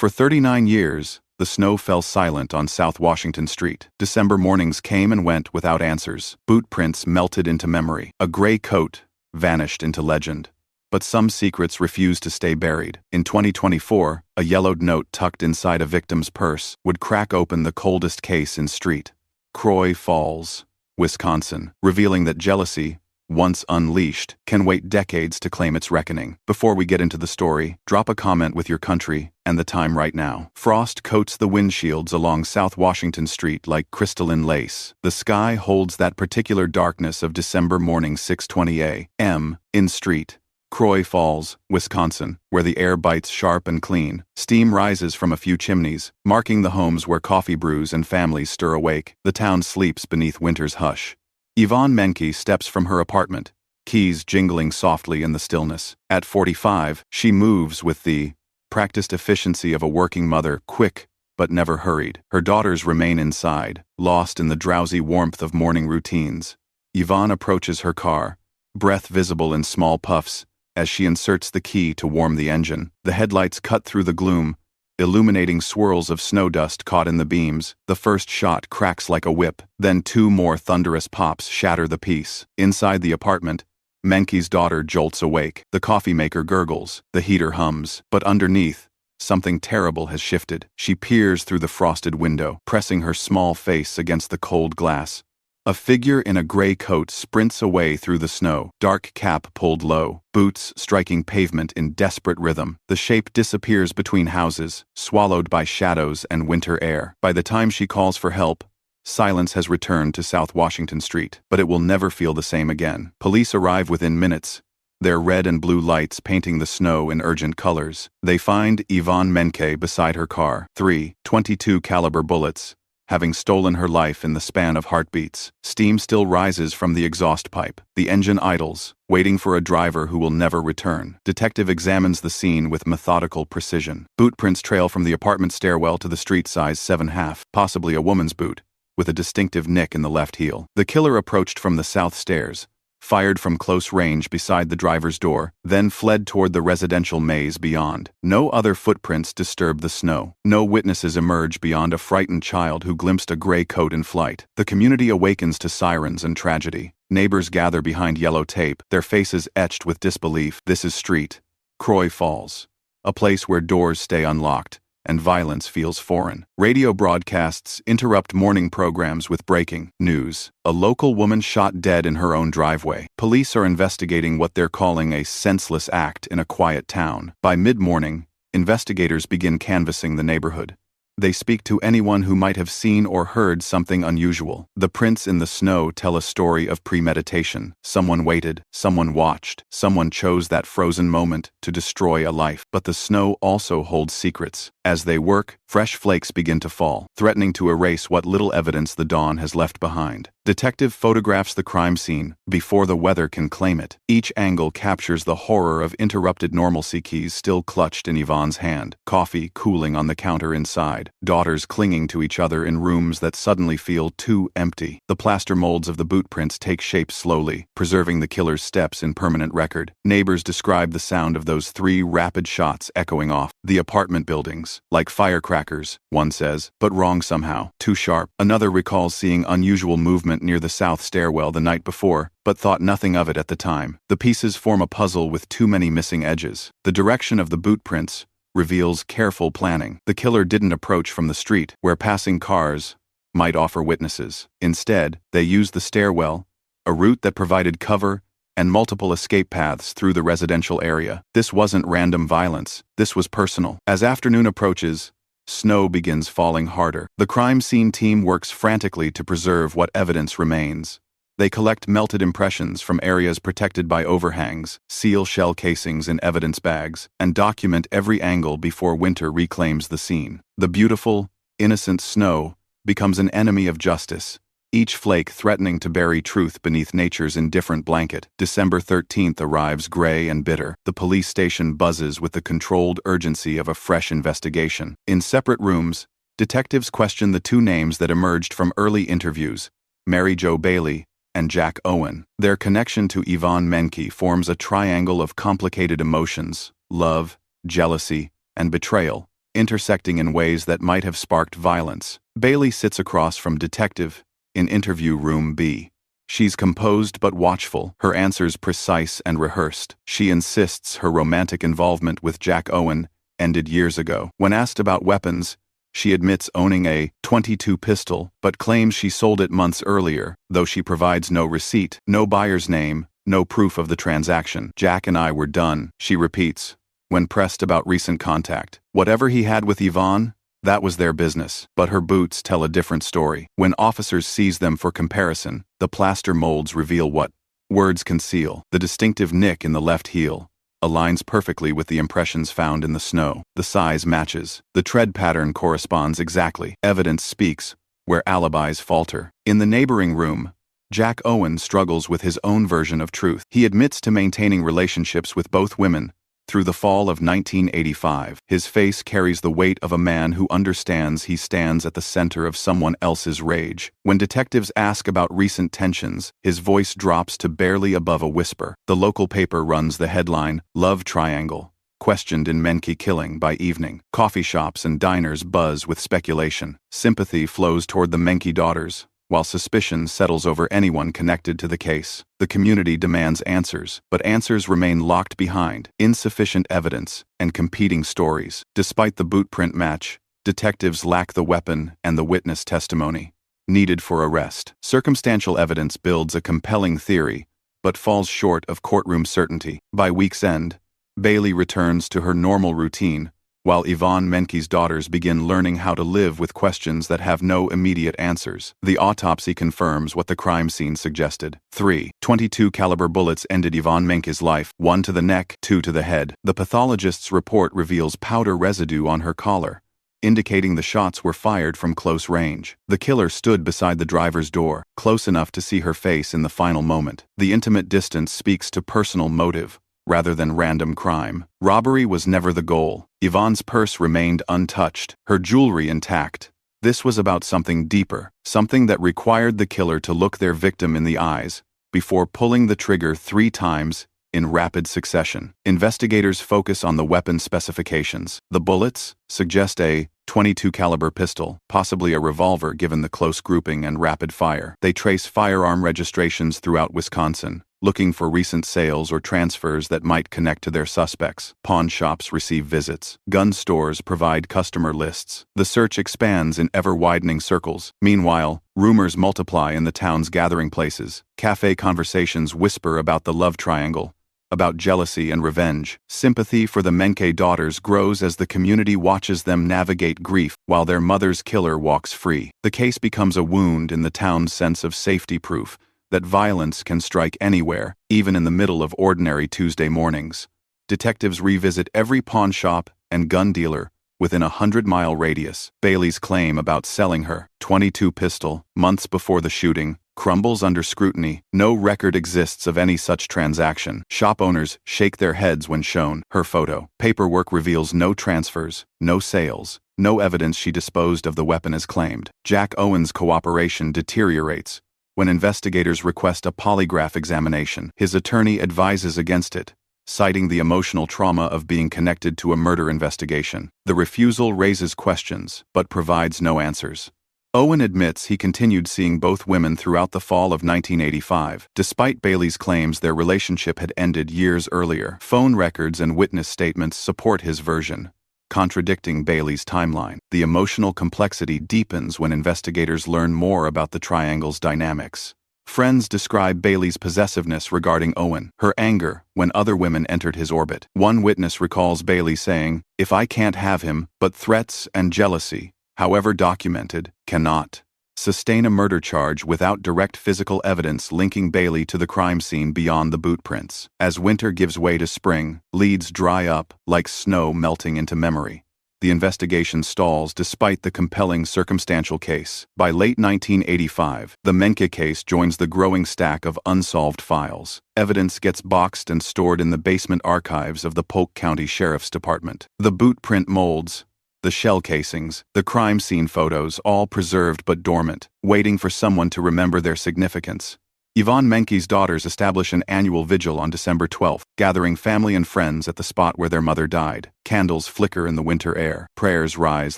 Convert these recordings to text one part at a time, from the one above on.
For 39 years, the snow fell silent on South Washington Street. December mornings came and went without answers. Boot prints melted into memory. A gray coat vanished into legend. But some secrets refused to stay buried. In 2024, a yellowed note tucked inside a victim's purse would crack open the coldest case in St. Croix Falls, Wisconsin, revealing that jealousy, once unleashed, can wait decades to claim its reckoning. Before we get into the story, drop a comment with your country and the time right now. Frost coats the windshields along South Washington Street like crystalline lace. The sky holds that particular darkness of December morning 6:20 a.m. in St. Croix Falls, Wisconsin, where the air bites sharp and clean. Steam rises from a few chimneys, marking the homes where coffee brews and families stir awake. The town sleeps beneath winter's hush. Yvonne Menke steps from her apartment, keys jingling softly in the stillness. At 45, she moves with the practiced efficiency of a working mother, quick but never hurried. Her daughters remain inside, lost in the drowsy warmth of morning routines. Yvonne approaches her car, breath visible in small puffs, as she inserts the key to warm the engine. The headlights cut through the gloom, illuminating swirls of snow dust caught in the beams. The first shot cracks like a whip, then two more thunderous pops shatter the peace. Inside the apartment, Menke's daughter jolts awake. The coffee maker gurgles, the heater hums, but underneath, something terrible has shifted. She peers through the frosted window, pressing her small face against the cold glass. A figure in a gray coat sprints away through the snow, dark cap pulled low, boots striking pavement in desperate rhythm. The shape disappears between houses, swallowed by shadows and winter air. By the time she calls for help, silence has returned to South Washington Street, but it will never feel the same again. Police arrive within minutes, their red and blue lights painting the snow in urgent colors. They find Yvonne Menke beside her car, 3.22 caliber bullets, having stolen her life in the span of heartbeats. Steam still rises from the exhaust pipe. The engine idles, waiting for a driver who will never return. Detective examines the scene with methodical precision. Boot prints trail from the apartment stairwell to the street size 7.5, possibly a woman's boot, with a distinctive nick in the left heel. The killer approached from the south stairs, fired from close range beside the driver's door, then fled toward the residential maze beyond. No other footprints disturb the snow. No witnesses emerge beyond a frightened child who glimpsed a gray coat in flight. The community awakens to sirens and tragedy. Neighbors gather behind yellow tape, their faces etched with disbelief. This is St. Croix Falls, a place where doors stay unlocked and violence feels foreign. Radio broadcasts interrupt morning programs with breaking news. A local woman shot dead in her own driveway. Police are investigating what they're calling a senseless act in a quiet town. By mid-morning, investigators begin canvassing the neighborhood. They speak to anyone who might have seen or heard something unusual. The prints in the snow tell a story of premeditation. Someone waited, someone watched, someone chose that frozen moment to destroy a life. But the snow also holds secrets. As they work, fresh flakes begin to fall, threatening to erase what little evidence the dawn has left behind. Detective photographs the crime scene before the weather can claim it. Each angle captures the horror of interrupted normalcy, keys still clutched in Yvonne's hand, coffee cooling on the counter inside, daughters clinging to each other in rooms that suddenly feel too empty. The plaster molds of the boot prints take shape slowly, preserving the killer's steps in permanent record. Neighbors describe the sound of those 3 rapid shots echoing off the apartment buildings, like firecrackers, one says, but wrong somehow, too sharp. Another recalls seeing unusual movement near the south stairwell the night before, but thought nothing of it at the time. The pieces form a puzzle with too many missing edges. The direction of the boot prints reveals careful planning. The killer didn't approach from the street, where passing cars might offer witnesses. Instead, they used the stairwell, a route that provided cover and multiple escape paths through the residential area. This wasn't random violence. This was personal. As afternoon approaches, snow begins falling harder. The crime scene team works frantically to preserve what evidence remains. They collect melted impressions from areas protected by overhangs, seal shell casings in evidence bags, and document every angle before winter reclaims the scene. The beautiful, innocent snow becomes an enemy of justice, each flake threatening to bury truth beneath nature's indifferent blanket. December 13th arrives gray and bitter. The police station buzzes with the controlled urgency of a fresh investigation. In separate rooms, detectives question the 2 names that emerged from early interviews, Mary Jo Bailey and Jack Owen. Their connection to Yvonne Menke forms a triangle of complicated emotions: love, jealousy, and betrayal, intersecting in ways that might have sparked violence. Bailey sits across from Detective in interview room B. She's composed but watchful, her answers precise and rehearsed. She insists her romantic involvement with Jack Owen ended years ago. When asked about weapons, she admits owning a .22 pistol, but claims she sold it months earlier, though she provides no receipt, no buyer's name, no proof of the transaction. Jack and I were done, she repeats, when pressed about recent contact. Whatever he had with Yvonne, that was their business. But her boots tell a different story. When officers seize them for comparison, the plaster molds reveal what words conceal. The distinctive nick in the left heel aligns perfectly with the impressions found in the snow. The size matches. The tread pattern corresponds exactly. Evidence speaks where alibis falter. In the neighboring room, Jack Owen struggles with his own version of truth. He admits to maintaining relationships with both women through the fall of 1985. His face carries the weight of a man who understands he stands at the center of someone else's rage. When detectives ask about recent tensions, his voice drops to barely above a whisper. The local paper runs the headline, "Love Triangle questioned in Menke killing by evening." Coffee shops and diners buzz with speculation. Sympathy flows toward the Menke daughters, while suspicion settles over anyone connected to the case. The community demands answers, but answers remain locked behind insufficient evidence and competing stories. Despite the boot print match, detectives lack the weapon and the witness testimony needed for arrest. Circumstantial evidence builds a compelling theory, but falls short of courtroom certainty. By week's end, Bailey returns to her normal routine, while Yvonne Menke's daughters begin learning how to live with questions that have no immediate answers. The autopsy confirms what the crime scene suggested. 3 .22 caliber bullets ended Yvonne Menke's life, 1 to the neck, 2 to the head. The pathologist's report reveals powder residue on her collar, indicating the shots were fired from close range. The killer stood beside the driver's door, close enough to see her face in the final moment. The intimate distance speaks to personal motive rather than random crime. Robbery was never the goal. Yvonne's purse remained untouched, her jewelry intact. This was about something deeper, something that required the killer to look their victim in the eyes before pulling the trigger 3 times in rapid succession. Investigators focus on the weapon specifications. The bullets suggest a .22 caliber pistol, possibly a revolver given the close grouping and rapid fire. They trace firearm registrations throughout Wisconsin, looking for recent sales or transfers that might connect to their suspects. Pawn shops receive visits. Gun stores provide customer lists. The search expands in ever-widening circles. Meanwhile, rumors multiply in the town's gathering places. Cafe conversations whisper about the love triangle, about jealousy and revenge. Sympathy for the Menke daughters grows as the community watches them navigate grief while their mother's killer walks free. The case becomes a wound in the town's sense of safety proof that violence can strike anywhere, even in the middle of ordinary Tuesday mornings. Detectives revisit every pawn shop and gun dealer within a 100-mile radius. Bailey's claim about selling her .22 pistol months before the shooting crumbles under scrutiny. No record exists of any such transaction. Shop owners shake their heads when shown her photo. Paperwork reveals no transfers, no sales, no evidence she disposed of the weapon as claimed. Jack Owen's cooperation deteriorates when investigators request a polygraph examination. His attorney advises against it, citing the emotional trauma of being connected to a murder investigation. The refusal raises questions, but provides no answers. Owen admits he continued seeing both women throughout the fall of 1985. Despite Bailey's claims their relationship had ended years earlier, phone records and witness statements support his version, contradicting Bailey's timeline. The emotional complexity deepens when investigators learn more about the triangle's dynamics. Friends describe Bailey's possessiveness regarding Owen, her anger when other women entered his orbit. One witness recalls Bailey saying, "If I can't have him, but threats and jealousy, however documented, cannot sustain a murder charge without direct physical evidence linking Bailey to the crime scene beyond the boot prints. As winter gives way to spring, leads dry up like snow melting into memory. The investigation stalls despite the compelling circumstantial case. By late 1985, the Menke case joins the growing stack of unsolved files. Evidence gets boxed and stored in the basement archives of the Polk County Sheriff's Department. The boot print molds, the shell casings, the crime scene photos, all preserved but dormant, waiting for someone to remember their significance. Yvonne Menke's daughters establish an annual vigil on December 12th, gathering family and friends at the spot where their mother died. Candles flicker in the winter air. Prayers rise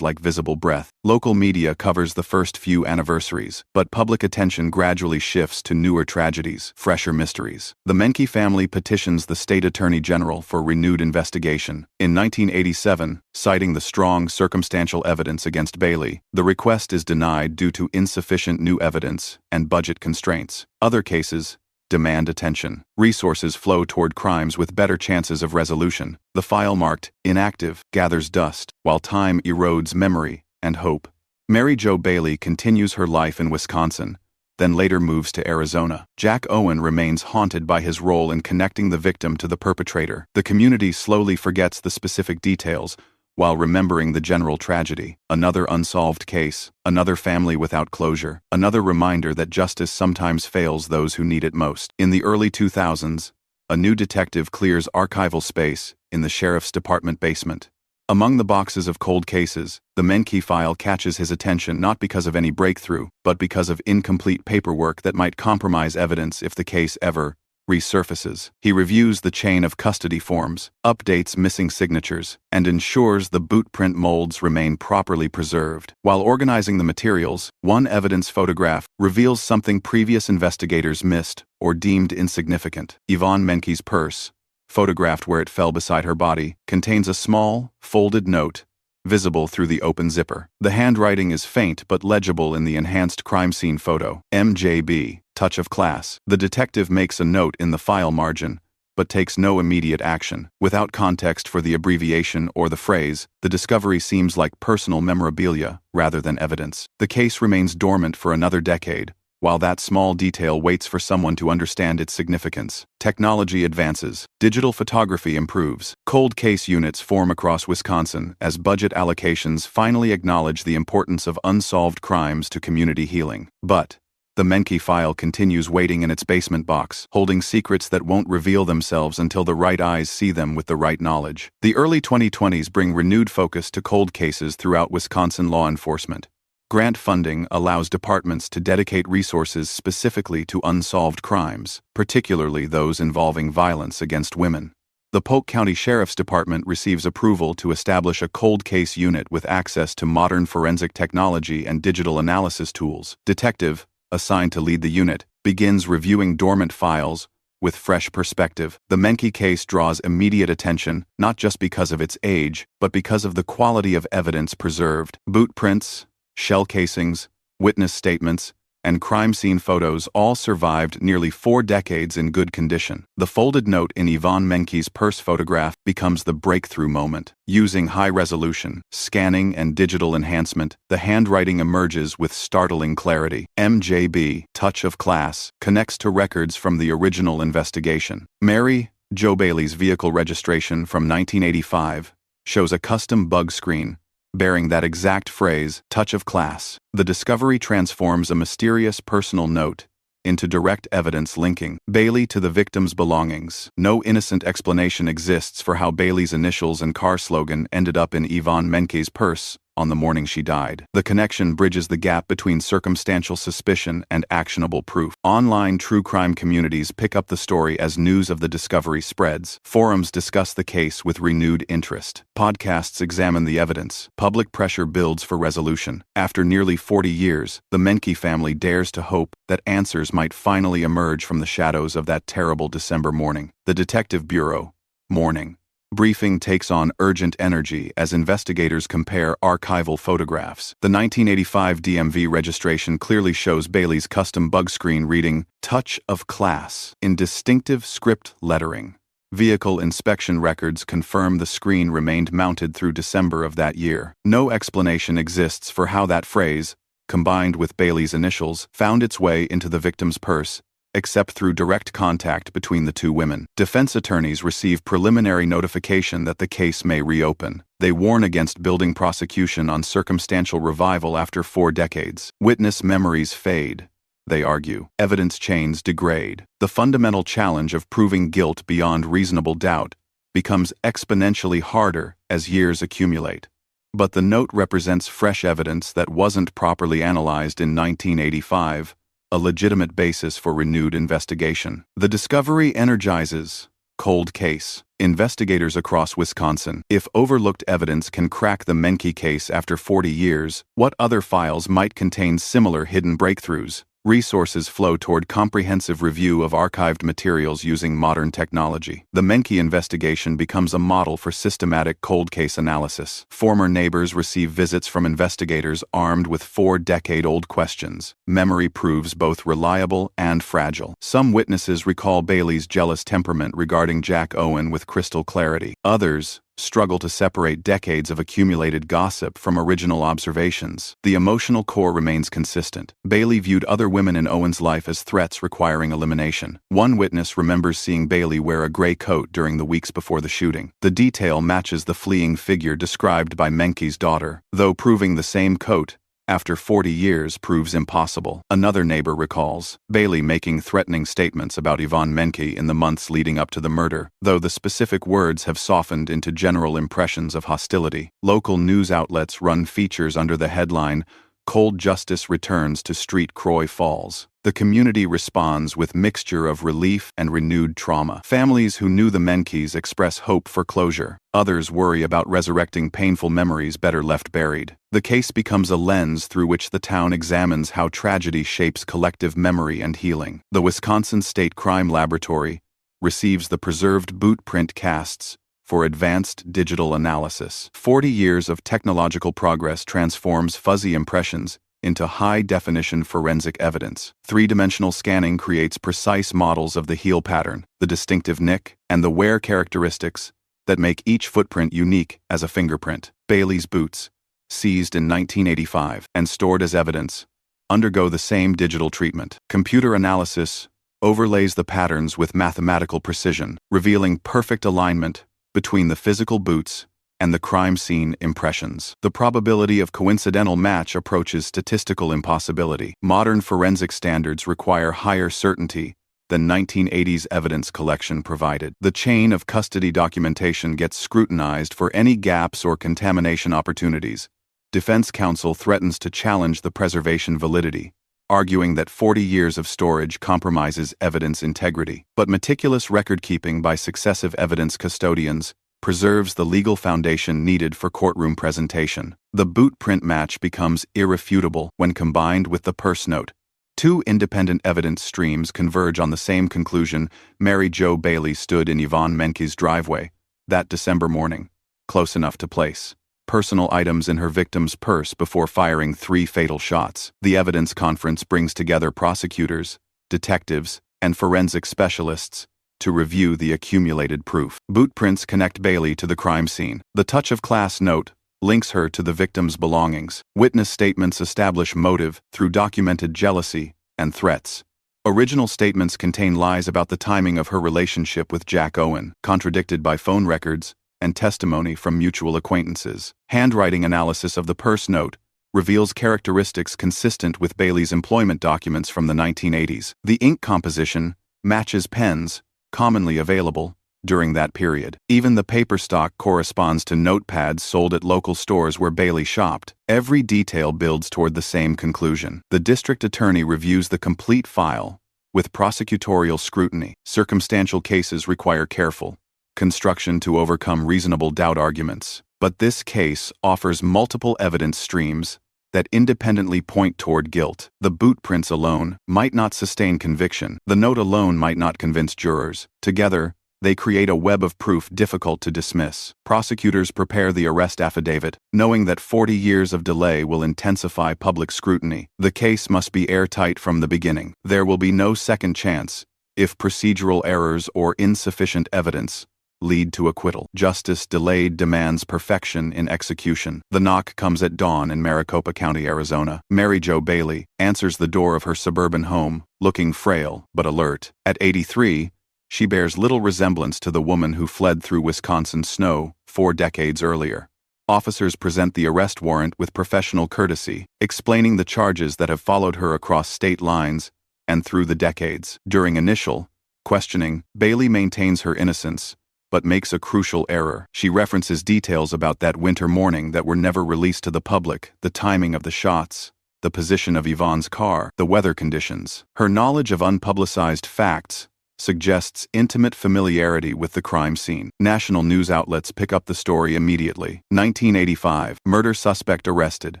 like visible breath. Local media covers the first few anniversaries, but public attention gradually shifts to newer tragedies, fresher mysteries. The Menke family petitions the state attorney general for renewed investigation. In 1987, citing the strong circumstantial evidence against Bailey, the request is denied due to insufficient new evidence and budget constraints. Other cases demand attention. Resources flow toward crimes with better chances of resolution. The file marked inactive gathers dust, while time erodes memory and hope. Mary Jo Bailey continues her life in Wisconsin, then later moves to Arizona. Jack Owen remains haunted by his role in connecting the victim to the perpetrator. The community slowly forgets the specific details, while remembering the general tragedy. Another unsolved case, another family without closure, another reminder that justice sometimes fails those who need it most. In the early 2000s, a new detective clears archival space in the sheriff's department basement. Among the boxes of cold cases, the Menke file catches his attention not because of any breakthrough, but because of incomplete paperwork that might compromise evidence if the case ever resurfaces. He reviews the chain of custody forms, updates missing signatures, and ensures the boot print molds remain properly preserved. While organizing the materials, one evidence photograph reveals something previous investigators missed or deemed insignificant. Yvonne Menke's purse, photographed where it fell beside her body, contains a small, folded note, visible through the open zipper. The handwriting is faint but legible in the enhanced crime scene photo. MJB, touch of class. The detective makes a note in the file margin, but takes no immediate action. Without context for the abbreviation or the phrase, the discovery seems like personal memorabilia rather than evidence. The case remains dormant for another decade, while that small detail waits for someone to understand its significance. Technology advances. Digital photography improves. Cold case units form across Wisconsin as budget allocations finally acknowledge the importance of unsolved crimes to community healing. But the Menke file continues waiting in its basement box, holding secrets that won't reveal themselves until the right eyes see them with the right knowledge. The early 2020s bring renewed focus to cold cases throughout Wisconsin law enforcement. Grant funding allows departments to dedicate resources specifically to unsolved crimes, particularly those involving violence against women. The Polk County Sheriff's Department receives approval to establish a cold case unit with access to modern forensic technology and digital analysis tools. Detective, assigned to lead the unit, begins reviewing dormant files with fresh perspective. The Menke case draws immediate attention, not just because of its age, but because of the quality of evidence preserved. Boot prints, shell casings, witness statements, and crime scene photos all survived nearly 4 decades in good condition. The folded note in Yvonne Menke's purse photograph becomes the breakthrough moment. Using high-resolution, scanning, and digital enhancement, the handwriting emerges with startling clarity. MJB, touch of class, connects to records from the original investigation. Mary Jo Bailey's vehicle registration from 1985 shows a custom bug screen bearing that exact phrase, touch of class. The discovery transforms a mysterious personal note into direct evidence linking Bailey to the victim's belongings. No innocent explanation exists for how Bailey's initials and car slogan ended up in Yvonne Menke's purse on the morning she died. The connection bridges the gap between circumstantial suspicion and actionable proof. Online true crime communities pick up the story as news of the discovery spreads. Forums discuss the case with renewed interest. Podcasts examine the evidence. Public pressure builds for resolution. After nearly 40 years, the Menke family dares to hope that answers might finally emerge from the shadows of that terrible December morning. The Detective Bureau, mourning. Briefing takes on urgent energy as investigators compare archival photographs. The 1985 DMV registration clearly shows Bailey's custom bug screen reading, touch of class, in distinctive script lettering. Vehicle inspection records confirm the screen remained mounted through December of that year. No explanation exists for how that phrase, combined with Bailey's initials, found its way into the victim's purse, except through direct contact between the two women. Defense attorneys receive preliminary notification that the case may reopen. They warn against building prosecution on circumstantial revival after 4 decades. Witness memories fade, they argue. Evidence chains degrade. The fundamental challenge of proving guilt beyond reasonable doubt becomes exponentially harder as years accumulate. But the note represents fresh evidence that wasn't properly analyzed in 1985, a legitimate basis for renewed investigation. The discovery energizes, Cold case. Investigators across Wisconsin. If overlooked evidence can crack the Menke case after 40 years, what other files might contain similar hidden breakthroughs? Resources flow toward comprehensive review of archived materials using modern technology. The Menke investigation becomes a model for systematic cold case analysis. Former neighbors receive visits from investigators armed with 4-decade-old questions. Memory proves both reliable and fragile. Some witnesses recall Bailey's jealous temperament regarding Jack Owen with crystal clarity. Others struggle to separate decades of accumulated gossip from original observations. The emotional core remains consistent. Bailey viewed other women in Owen's life as threats requiring elimination. One witness remembers seeing Bailey wear a gray coat during the weeks before the shooting. The detail matches the fleeing figure described by Menke's daughter, though proving the same coat after 40 years proves impossible. Another neighbor recalls Bailey making threatening statements about Yvonne Menke in the months leading up to the murder, though the specific words have softened into general impressions of hostility. Local news outlets run features under the headline, "Cold Justice Returns to Street Croix Falls." The community responds with mixture of relief and renewed trauma. Families who knew the Menkes express hope for closure. Others worry about resurrecting painful memories better left buried. The case becomes a lens through which the town examines how tragedy shapes collective memory and healing. The Wisconsin State Crime Laboratory receives the preserved boot print casts for advanced digital analysis. 40 years of technological progress transforms fuzzy impressions into high-definition forensic evidence. Three-dimensional scanning creates precise models of the heel pattern, the distinctive nick, and the wear characteristics that make each footprint unique as a fingerprint. Bailey's boots, seized in 1985 and stored as evidence, undergo the same digital treatment. Computer analysis overlays the patterns with mathematical precision, revealing perfect alignment between the physical boots and the crime scene impressions. The probability of coincidental match approaches statistical impossibility. Modern forensic standards require higher certainty than 1980s evidence collection provided. The chain of custody documentation gets scrutinized for any gaps or contamination opportunities. Defense counsel threatens to challenge the preservation validity, arguing that 40 years of storage compromises evidence integrity. But meticulous record-keeping by successive evidence custodians preserves the legal foundation needed for courtroom presentation. The boot print match becomes irrefutable when combined with the purse note. Two independent evidence streams converge on the same conclusion: Mary Jo Bailey stood in Yvonne Menke's driveway that December morning, close enough to place personal items in her victim's purse before firing 3 fatal shots. The evidence conference brings together prosecutors, detectives, and forensic specialists to review the accumulated proof. Boot prints connect Bailey to the crime scene. The touch of class note links her to the victim's belongings. Witness statements establish motive through documented jealousy and threats. Original statements contain lies about the timing of her relationship with Jack Owen, contradicted by phone records and testimony from mutual acquaintances. Handwriting analysis of the purse note reveals characteristics consistent with Bailey's employment documents from the 1980s. The ink composition matches pens commonly available during that period. Even the paper stock corresponds to notepads sold at local stores where Bailey shopped. Every detail builds toward the same conclusion. The district attorney reviews the complete file with prosecutorial scrutiny. Circumstantial cases require careful construction to overcome reasonable doubt arguments. But this case offers multiple evidence streams that independently point toward guilt. The boot prints alone might not sustain conviction. The note alone might not convince jurors. Together, they create a web of proof difficult to dismiss. Prosecutors prepare the arrest affidavit, knowing that 40 years of delay will intensify public scrutiny. The case must be airtight from the beginning. There will be no second chance if procedural errors or insufficient evidence lead to acquittal. Justice delayed demands perfection in execution. The knock comes at dawn in Maricopa County, Arizona. Mary Jo Bailey answers the door of her suburban home, looking frail but alert. At 83, she bears little resemblance to the woman who fled through Wisconsin snow 4 decades earlier. Officers present the arrest warrant with professional courtesy, explaining the charges that have followed her across state lines and through the decades. During initial questioning, Bailey maintains her innocence, but makes a crucial error. She references details about that winter morning that were never released to the public: the timing of the shots, the position of Yvonne's car, the weather conditions. Her knowledge of unpublicized facts suggests intimate familiarity with the crime scene. National news outlets pick up the story immediately. 1985, murder suspect arrested.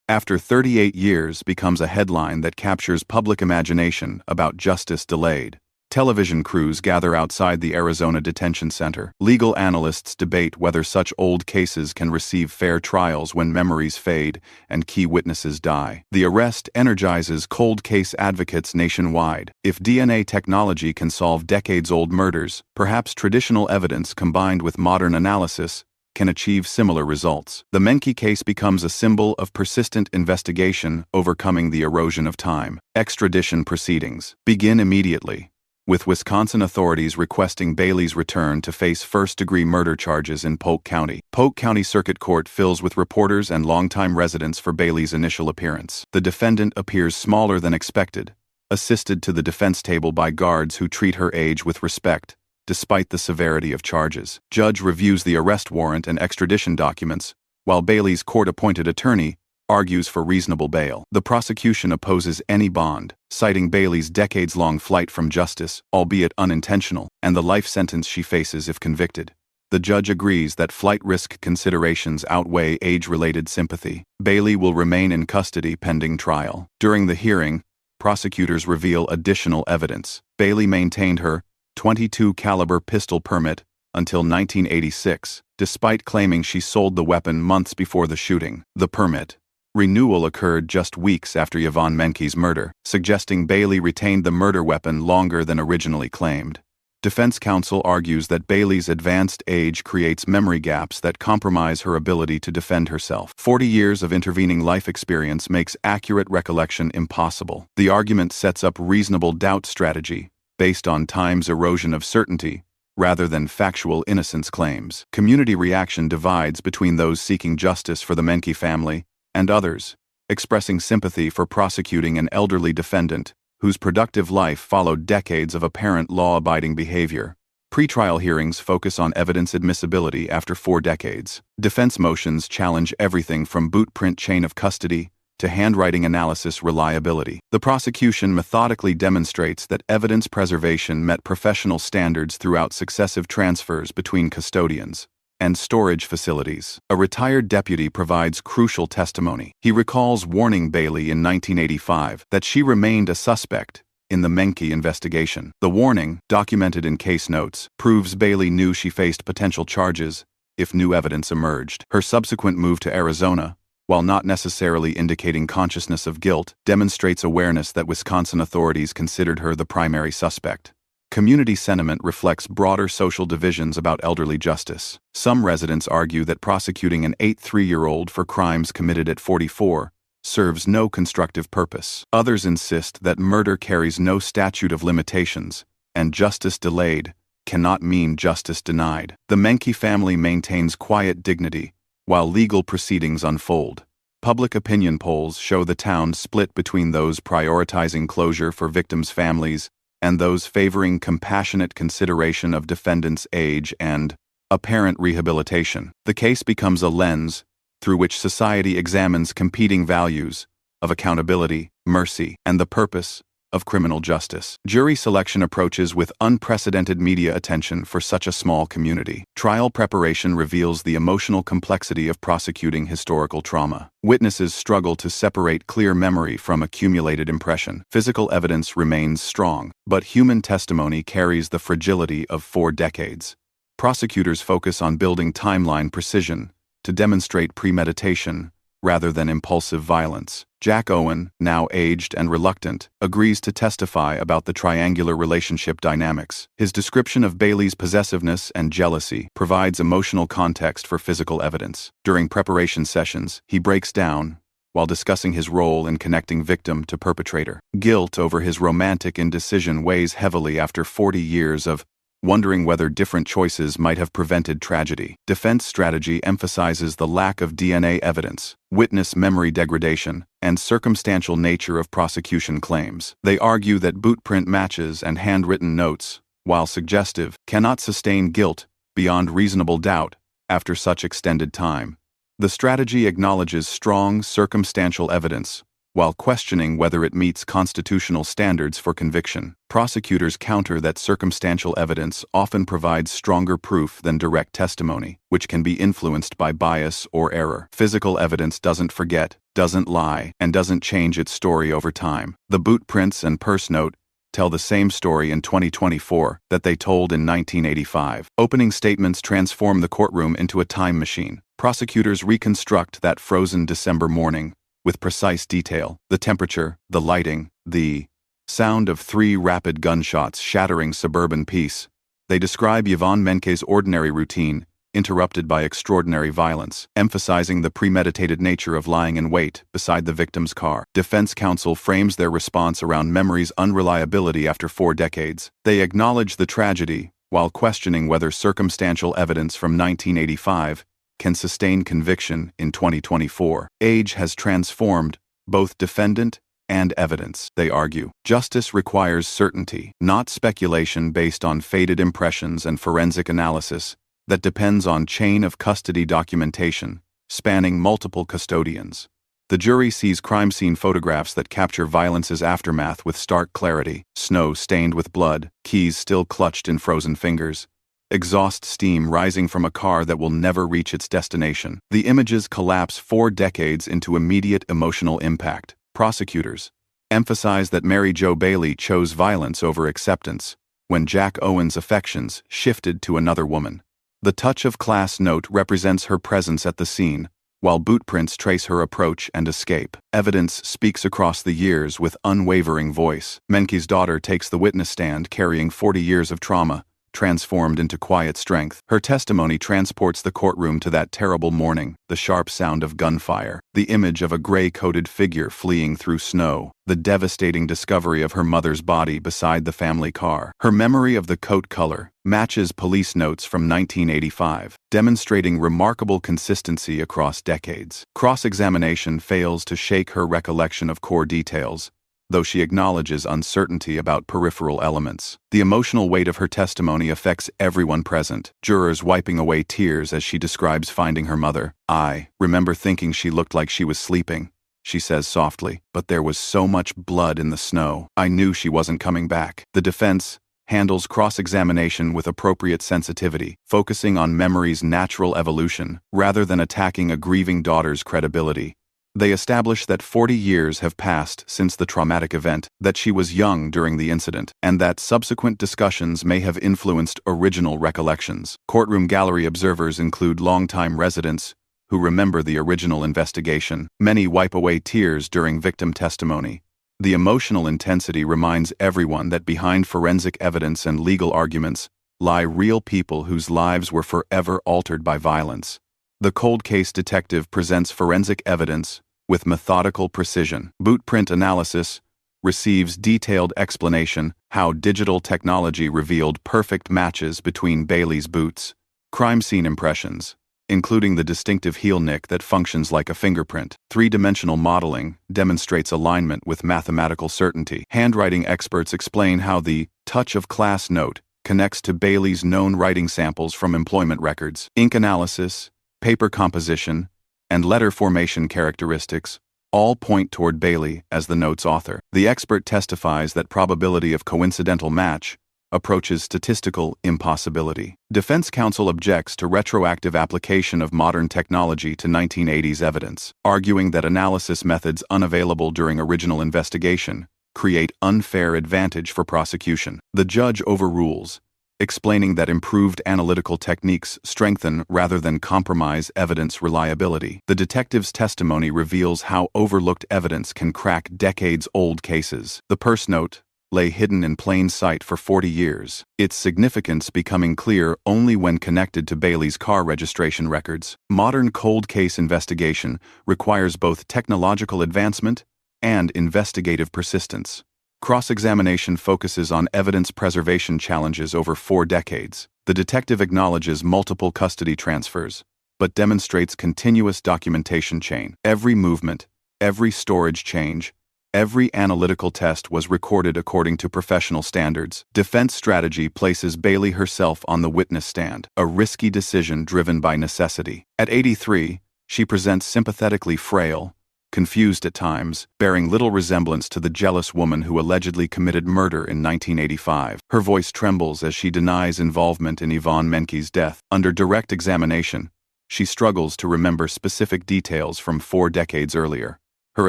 After 38 years becomes a headline that captures public imagination about justice delayed. Television crews gather outside the Arizona Detention Center. Legal analysts debate whether such old cases can receive fair trials when memories fade and key witnesses die. The arrest energizes cold case advocates nationwide. If DNA technology can solve decades-old murders, perhaps traditional evidence combined with modern analysis can achieve similar results. The Menke case becomes a symbol of persistent investigation overcoming the erosion of time. Extradition proceedings begin immediately, with Wisconsin authorities requesting Bailey's return to face first-degree murder charges in Polk County. Polk County Circuit Court fills with reporters and longtime residents for Bailey's initial appearance. The defendant appears smaller than expected, assisted to the defense table by guards who treat her age with respect, despite the severity of charges. Judge reviews the arrest warrant and extradition documents, while Bailey's court-appointed attorney argues for reasonable bail. The prosecution opposes any bond, citing Bailey's decades-long flight from justice, albeit unintentional, and the life sentence she faces if convicted. The judge agrees that flight risk considerations outweigh age-related sympathy. Bailey will remain in custody pending trial. During the hearing, prosecutors reveal additional evidence. Bailey maintained her .22 caliber pistol permit until 1986, despite claiming she sold the weapon months before the shooting. The permit renewal occurred just weeks after Yvonne Menke's murder, suggesting Bailey retained the murder weapon longer than originally claimed. Defense counsel argues that Bailey's advanced age creates memory gaps that compromise her ability to defend herself. 40 years of intervening life experience makes accurate recollection impossible. The argument sets up reasonable doubt strategy, based on time's erosion of certainty, rather than factual innocence claims. Community reaction divides between those seeking justice for the Menke family and others, expressing sympathy for prosecuting an elderly defendant whose productive life followed decades of apparent law-abiding behavior. Pretrial hearings focus on evidence admissibility after 4 decades. Defense motions challenge everything from boot print chain of custody to handwriting analysis reliability. The prosecution methodically demonstrates that evidence preservation met professional standards throughout successive transfers between custodians and storage facilities. A retired deputy provides crucial testimony. He recalls warning Bailey in 1985 that she remained a suspect in the Menke investigation. The warning, documented in case notes, proves Bailey knew she faced potential charges if new evidence emerged. Her subsequent move to Arizona, while not necessarily indicating consciousness of guilt, demonstrates awareness that Wisconsin authorities considered her the primary suspect. Community sentiment reflects broader social divisions about elderly justice. Some residents argue that prosecuting an 83-year-old for crimes committed at 44 serves no constructive purpose. Others insist that murder carries no statute of limitations, and justice delayed cannot mean justice denied. The Menke family maintains quiet dignity while legal proceedings unfold. Public opinion polls show the town split between those prioritizing closure for victims' families and those favoring compassionate consideration of defendants' age and apparent rehabilitation. The case becomes a lens through which society examines competing values of accountability, mercy, and the purpose of criminal justice. Jury selection approaches with unprecedented media attention for such a small community. Trial preparation reveals the emotional complexity of prosecuting historical trauma. Witnesses struggle to separate clear memory from accumulated impression. Physical evidence remains strong, but human testimony carries the fragility of 4 decades. Prosecutors focus on building timeline precision to demonstrate premeditation rather than impulsive violence. Jack Owen, now aged and reluctant, agrees to testify about the triangular relationship dynamics. His description of Bailey's possessiveness and jealousy provides emotional context for physical evidence. During preparation sessions, he breaks down while discussing his role in connecting victim to perpetrator. Guilt over his romantic indecision weighs heavily after 40 years of wondering whether different choices might have prevented tragedy. Defense strategy emphasizes the lack of DNA evidence, witness memory degradation, and circumstantial nature of prosecution claims. They argue that bootprint matches and handwritten notes, while suggestive, cannot sustain guilt beyond reasonable doubt after such extended time. The strategy acknowledges strong circumstantial evidence, while questioning whether it meets constitutional standards for conviction. Prosecutors counter that circumstantial evidence often provides stronger proof than direct testimony, which can be influenced by bias or error. Physical evidence doesn't forget, doesn't lie, and doesn't change its story over time. The boot prints and purse note tell the same story in 2024 that they told in 1985. Opening statements transform the courtroom into a time machine. Prosecutors reconstruct that frozen December morning with precise detail: the temperature, the lighting, the sound of 3 rapid gunshots shattering suburban peace. They describe Yvonne Menke's ordinary routine, interrupted by extraordinary violence, emphasizing the premeditated nature of lying in wait beside the victim's car. Defense counsel frames their response around memory's unreliability after 4 decades. They acknowledge the tragedy, while questioning whether circumstantial evidence from 1985 can sustain conviction in 2024. Age has transformed both defendant and evidence, they argue. Justice requires certainty, not speculation based on faded impressions and forensic analysis that depends on chain of custody documentation spanning multiple custodians. The jury sees crime scene photographs that capture violence's aftermath with stark clarity: snow stained with blood, keys still clutched in frozen fingers, exhaust steam rising from a car that will never reach its destination. The images collapse 4 decades into immediate emotional impact. Prosecutors emphasize that Mary Jo Bailey chose violence over acceptance when Jack Owen's affections shifted to another woman. The touch of class note represents her presence at the scene, while boot prints trace her approach and escape. Evidence speaks across the years with unwavering voice. Menke's daughter takes the witness stand carrying 40 years of trauma, transformed into quiet strength. Her testimony transports the courtroom to that terrible morning: the sharp sound of gunfire, the image of a gray-coated figure fleeing through snow, the devastating discovery of her mother's body beside the family car. Her memory of the coat color matches police notes from 1985, demonstrating remarkable consistency across decades. Cross-examination fails to shake her recollection of core details, though she acknowledges uncertainty about peripheral elements. The emotional weight of her testimony affects everyone present, jurors wiping away tears as she describes finding her mother. "I remember thinking she looked like she was sleeping," she says softly, "but there was so much blood in the snow. I knew she wasn't coming back." The defense handles cross-examination with appropriate sensitivity, focusing on memory's natural evolution rather than attacking a grieving daughter's credibility. They establish that 40 years have passed since the traumatic event, that she was young during the incident, and that subsequent discussions may have influenced original recollections. Courtroom gallery observers include longtime residents who remember the original investigation. Many wipe away tears during victim testimony. The emotional intensity reminds everyone that behind forensic evidence and legal arguments lie real people whose lives were forever altered by violence. The cold case detective presents forensic evidence with methodical precision. Boot print analysis receives detailed explanation how digital technology revealed perfect matches between Bailey's boots. Crime scene impressions, including the distinctive heel nick that functions like a fingerprint. 3-dimensional modeling demonstrates alignment with mathematical certainty. Handwriting experts explain how the touch of class note connects to Bailey's known writing samples from employment records. Ink analysis, paper composition, and letter formation characteristics all point toward Bailey as the note's author. The expert testifies that probability of coincidental match approaches statistical impossibility. Defense counsel objects to retroactive application of modern technology to 1980s evidence, arguing that analysis methods unavailable during original investigation create unfair advantage for prosecution. The judge overrules, explaining that improved analytical techniques strengthen rather than compromise evidence reliability. The detective's testimony reveals how overlooked evidence can crack decades-old cases. The purse note lay hidden in plain sight for 40 years, its significance becoming clear only when connected to Bailey's car registration records. Modern cold case investigation requires both technological advancement and investigative persistence. Cross-examination focuses on evidence preservation challenges over 4 decades. The detective acknowledges multiple custody transfers, but demonstrates continuous documentation chain. Every movement, every storage change, every analytical test was recorded according to professional standards. Defense strategy places Bailey herself on the witness stand, a risky decision driven by necessity. At 83, she presents sympathetically frail, confused at times, bearing little resemblance to the jealous woman who allegedly committed murder in 1985. Her voice trembles as she denies involvement in Yvonne Menke's death. Under direct examination, she struggles to remember specific details from 4 decades earlier. Her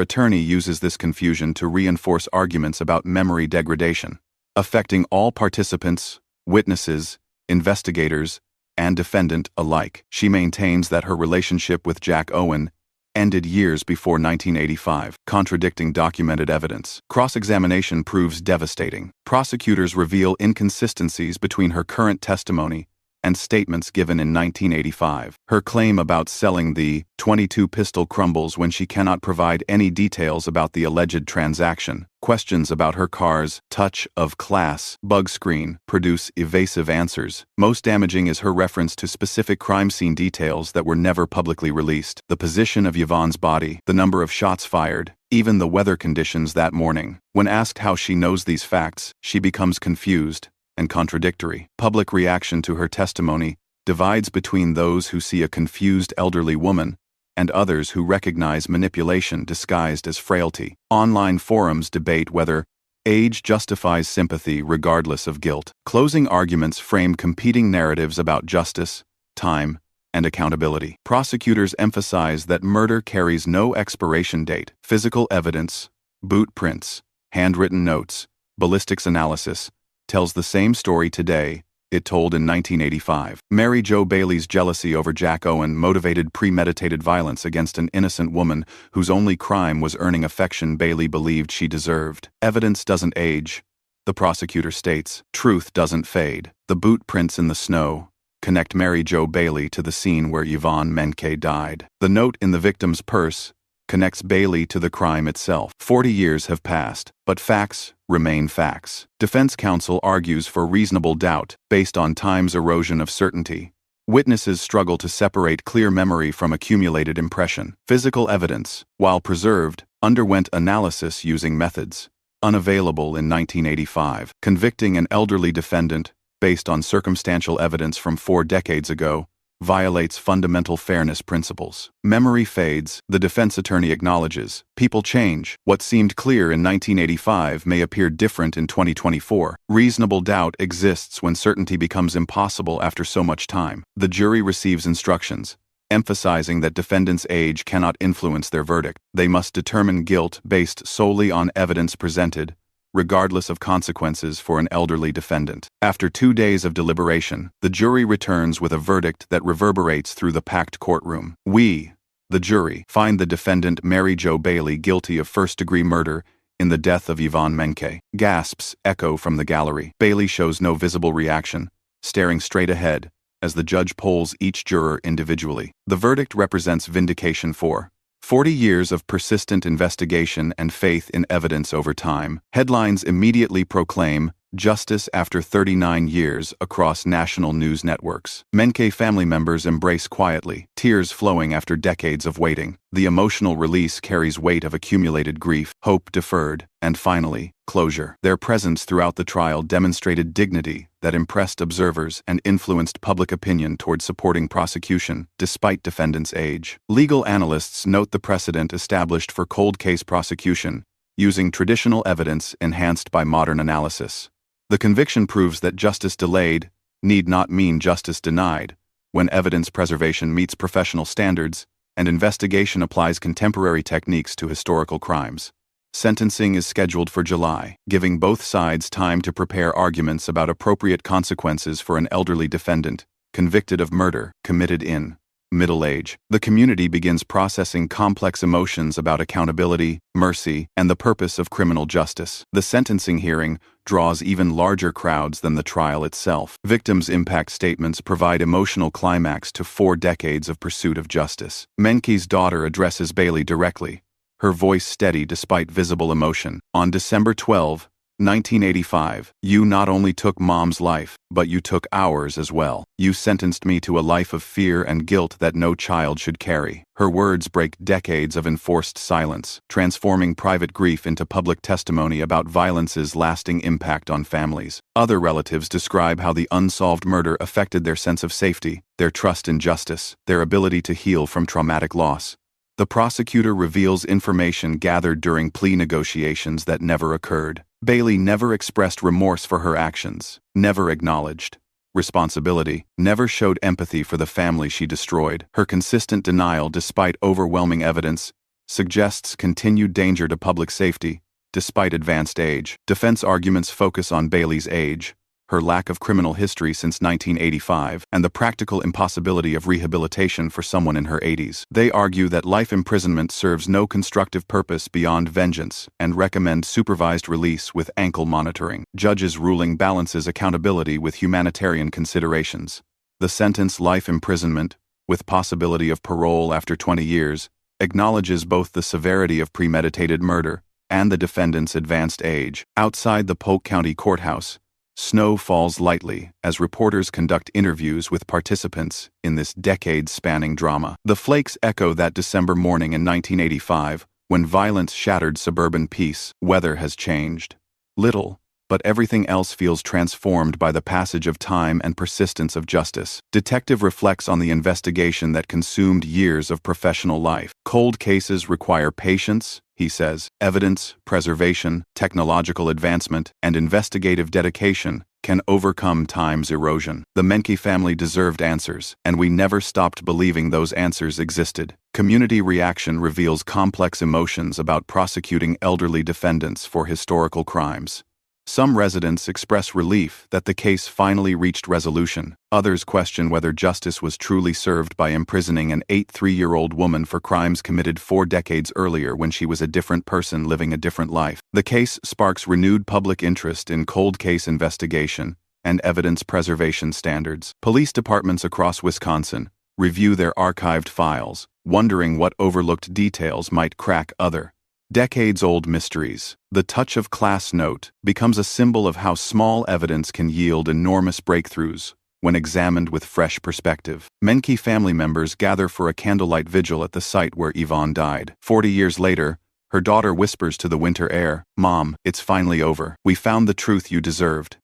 attorney uses this confusion to reinforce arguments about memory degradation, affecting all participants, witnesses, investigators, and defendant alike. She maintains that her relationship with Jack Owen ended years before 1985, contradicting documented evidence. Cross-examination proves devastating. Prosecutors reveal inconsistencies between her current testimony and statements given in 1985. Her claim about selling the .22 pistol crumbles when she cannot provide any details about the alleged transaction. Questions about her car's touch of class bug screen produce evasive answers. Most damaging is her reference to specific crime scene details that were never publicly released. The position of Yvonne's body, the number of shots fired, even the weather conditions that morning. When asked how she knows these facts, she becomes confused and contradictory. Public reaction to her testimony divides between those who see a confused elderly woman and others who recognize manipulation disguised as frailty. Online forums debate whether age justifies sympathy regardless of guilt. Closing arguments frame competing narratives about justice, time, and accountability. Prosecutors emphasize that murder carries no expiration date. Physical evidence, boot prints, handwritten notes, ballistics analysis, tells the same story today it told in 1985. Mary Jo Bailey's jealousy over Jack Owen motivated premeditated violence against an innocent woman whose only crime was earning affection Bailey believed she deserved. Evidence doesn't age, the prosecutor states. Truth doesn't fade. The boot prints in the snow connect Mary Jo Bailey to the scene where Yvonne Menke died. The note in the victim's purse connects Bailey to the crime itself. 40 years have passed, but facts remain facts. Defense counsel argues for reasonable doubt based on time's erosion of certainty. Witnesses struggle to separate clear memory from accumulated impression. Physical evidence, while preserved, underwent analysis using methods unavailable in 1985. Convicting an elderly defendant based on circumstantial evidence from 4 decades ago violates fundamental fairness principles. Memory fades, the defense attorney acknowledges. People change. What seemed clear in 1985 may appear different in 2024. Reasonable doubt exists when certainty becomes impossible after so much time. The jury receives instructions, emphasizing that defendants' age cannot influence their verdict. They must determine guilt based solely on evidence presented, regardless of consequences for an elderly defendant. After 2 days of deliberation, the jury returns with a verdict that reverberates through the packed courtroom. We, the jury, find the defendant Mary Jo Bailey guilty of first-degree murder in the death of Yvonne Menke. Gasps echo from the gallery. Bailey shows no visible reaction, staring straight ahead as the judge polls each juror individually. The verdict represents vindication for 40 years of persistent investigation and faith in evidence over time. Headlines immediately proclaim justice after 39 years across national news networks. Menke family members embrace quietly, tears flowing after decades of waiting. The emotional release carries weight of accumulated grief, hope deferred, and finally, closure. Their presence throughout the trial demonstrated dignity that impressed observers and influenced public opinion toward supporting prosecution, despite defendants' age. Legal analysts note the precedent established for cold case prosecution, using traditional evidence enhanced by modern analysis. The conviction proves that justice delayed need not mean justice denied when evidence preservation meets professional standards and investigation applies contemporary techniques to historical crimes. Sentencing is scheduled for July, giving both sides time to prepare arguments about appropriate consequences for an elderly defendant convicted of murder committed in middle age. The community begins processing complex emotions about accountability, mercy, and the purpose of criminal justice. The sentencing hearing draws even larger crowds than the trial itself. Victims' impact statements provide emotional climax to 4 decades of pursuit of justice. Menke's daughter addresses Bailey directly, her voice steady despite visible emotion. On December 12, 1985, you not only took Mom's life, but you took ours as well. You sentenced me to a life of fear and guilt that no child should carry. Her words break decades of enforced silence, transforming private grief into public testimony about violence's lasting impact on families. Other relatives describe how the unsolved murder affected their sense of safety, their trust in justice, their ability to heal from traumatic loss. The prosecutor reveals information gathered during plea negotiations that never occurred. Bailey never expressed remorse for her actions, never acknowledged responsibility, never showed empathy for the family she destroyed. Her consistent denial, despite overwhelming evidence, suggests continued danger to public safety, despite advanced age. Defense arguments focus on Bailey's age, her lack of criminal history since 1985, and the practical impossibility of rehabilitation for someone in her 80s. They argue that life imprisonment serves no constructive purpose beyond vengeance and recommend supervised release with ankle monitoring. Judge's ruling balances accountability with humanitarian considerations. The sentence, life imprisonment, with possibility of parole after 20 years, acknowledges both the severity of premeditated murder and the defendant's advanced age. Outside the Polk County Courthouse, snow falls lightly as reporters conduct interviews with participants in this decade-spanning drama. The flakes echo that December morning in 1985, when violence shattered suburban peace. Weather has changed little, but everything else feels transformed by the passage of time and persistence of justice. Detective reflects on the investigation that consumed years of professional life. Cold cases require patience, he says. Evidence, preservation, technological advancement, and investigative dedication can overcome time's erosion. The Menke family deserved answers, and we never stopped believing those answers existed. Community reaction reveals complex emotions about prosecuting elderly defendants for historical crimes. Some residents express relief that the case finally reached resolution. Others question whether justice was truly served by imprisoning an 83-year-old woman for crimes committed 4 decades earlier when she was a different person living a different life. The case sparks renewed public interest in cold case investigation and evidence preservation standards. Police departments across Wisconsin review their archived files, wondering what overlooked details might crack other decades-old mysteries. The touch of class note becomes a symbol of how small evidence can yield enormous breakthroughs when examined with fresh perspective. Menke family members gather for a candlelight vigil at the site where Yvonne died. 40 years later, her daughter whispers to the winter air, "Mom, it's finally over. We found the truth you deserved."